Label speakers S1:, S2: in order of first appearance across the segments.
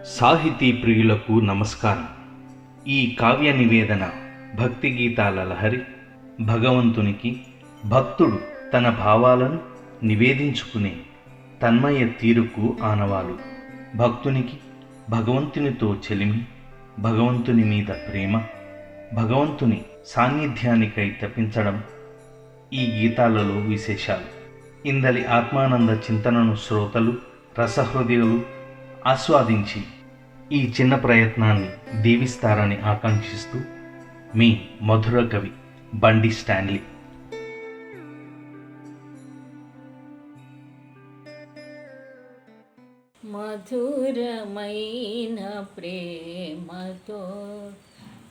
S1: సాహితీ ప్రియులకు నమస్కారం. ఈ కావ్య నివేదన భక్తి గీతాల లహరి. భగవంతునికి భక్తుడు తన భావాలను నివేదించుకునే తన్మయ తీరుకు ఆనవాలు. భక్తునికి భగవంతునితో చెలిమి, భగవంతుని మీద ప్రేమ, భగవంతుని సాన్నిధ్యానికై తపించడం ఈ గీతాలలో విశేషాలు. ఇందలి ఆత్మానంద చింతనను శ్రోతలు, రసహృదయులు ఆస్వాదించి ఈ చిన్న ప్రయత్నాన్ని దీవిస్తారని ఆకాంక్షిస్తూ మీ మధుర కవి బండి స్టాన్లీ.
S2: మధురమైన ప్రేమతో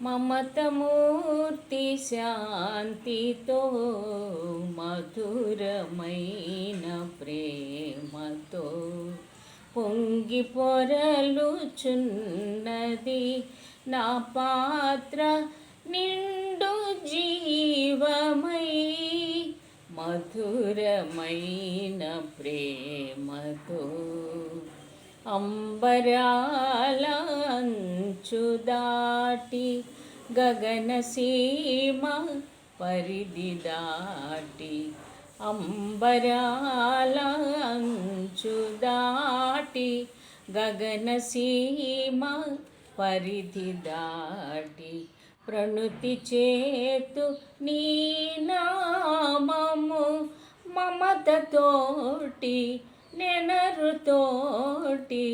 S2: మమతమూర్తి శాంతితో, మధురమైన ప్రేమతో పొంగి పొరలుచున్నది నా పాత్ర నిండు జీవమై. మధురమైన ప్రేమతో అంబరాల అంచు దాటి, గగనసీమ పరిధి దాటి, అంబరాల అంచు దాటి, గగనసీమ పరిధి దాటి, ప్రణుతి చేతు నీ నామము మమతతోటి, నెనరుతోటి,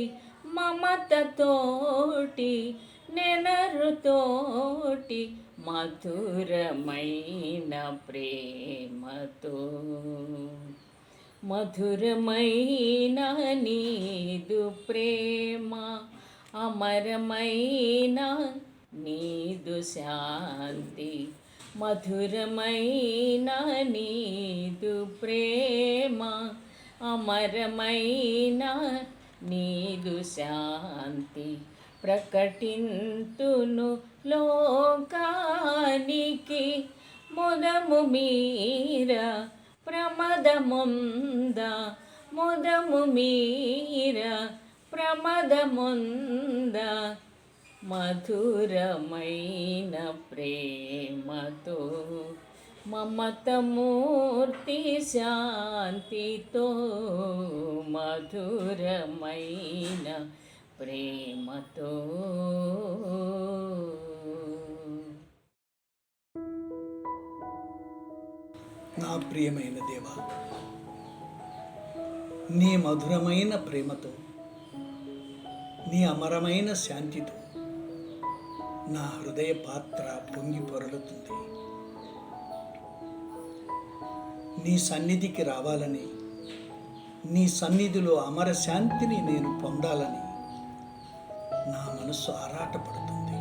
S2: మమతతోటి, నెనరుతోటి, మధురమైన ప్రేమతో. మధురమైన నీదు ప్రేమ, అమరమైన నీదు శాంతి. మధురమైన నీదు ప్రేమ, అమరమైన నీదు శాంతి. ప్రకటింతును లోకానికి ముదము మీర ప్రమదముంద, ముదము మీర ప్రమదముంద. మధురమైన ప్రేమతో మమతమూర్తి శాంతితో, మధురమైన ప్రేమతో.
S3: నా ప్రియమైన దేవా, నీ మధురమైన ప్రేమతో, నీ అమరమైన శాంతితో నా హృదయ పాత్ర పొంగి పొరలుతుంది. నీ సన్నిధికి రావాలని, నీ సన్నిధిలో అమర శాంతిని నేను పొందాలని నా మనస్సు ఆరాటపడుతుంది.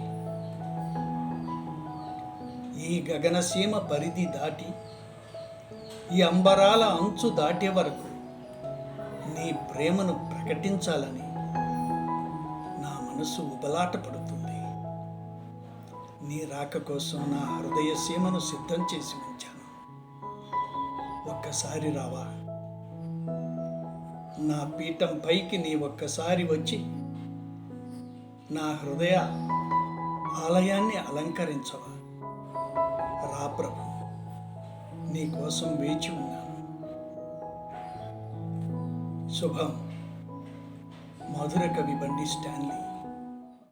S3: ఈ గగనసీమ పరిధి దాటి, ఈ అంబరాల అంచు దాటే వరకు నీ ప్రేమను ప్రకటించాలని నా మనసు ఉబలాటపడుతుంది. నీ రాక కోసం నా హృదయ సీమను సిద్ధం చేసి ఉంచాను. ఒక్కసారి రావా? నా పీఠం పైకి నీ ఒక్కసారి వచ్చి నా హృదయ ఆలయాన్ని అలంకరించవా? రా ప్రభు, నీ కోసం వేచి ఉన్నాను. శుభం. మధుర కవి బండి స్టాన్లీ.